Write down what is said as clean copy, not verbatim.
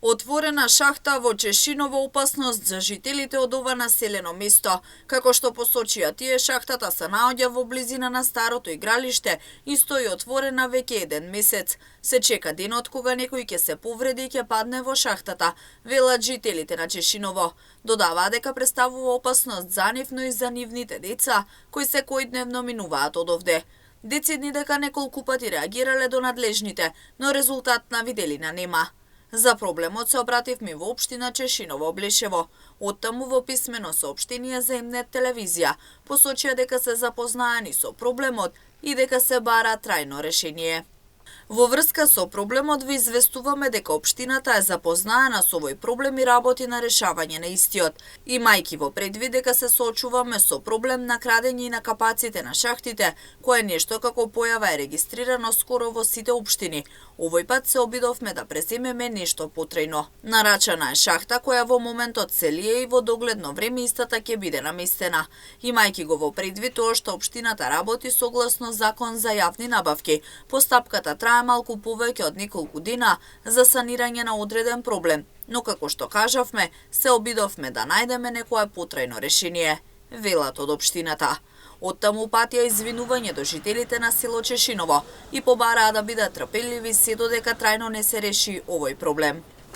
Отворена шахта во Чешиново опасност за жителите од ова населено место. Како што посочија тие, шахтата се наоѓа во близина на старото игралиште и стои отворена веќе 1 месец. Се чека денот кога некој ќе се повреди и ќе падне во шахтата, велат жителите на Чешиново. Додаваа дека представува опасност за нив, но и за нивните деца, кои секојдневно минуваат од овде. Децидни дека неколку пати реагирале до надлежните, но резултат на виделина нема. За проблемот се обративме во општина Чешиново Блешево. Оттаму во писмено соопштение за Имнет телевизија посочија дека се запознаени со проблемот и дека се бара трајно решение. Во врска со проблемот ви известуваме дека општината е запознаена со овој проблем и работи на решавање на истиот. Имајќи во предвид дека се соочуваме со проблем на крадење и на капаците на шахтите, кое нешто како појава е регистрирано скоро во сите општини. Овој пат се обидовме да преземеме нешто потрајно. Нарачана е шахта која во моментот се лие и во догледно време истата ќе биде наместена. Имајќи го во предвид тоа што општината работи согласно закон за јавни набавки, постапката трае малку повеќе од неколку дена за санирање на одреден проблем, но како што кажавме, се обидовме да најдеме некое потрајно решение, велат од општината. Оттаму патија извинување до жителите на село Чешиново и побараа да бидат трпеливи се додека трајно не се реши овој проблем.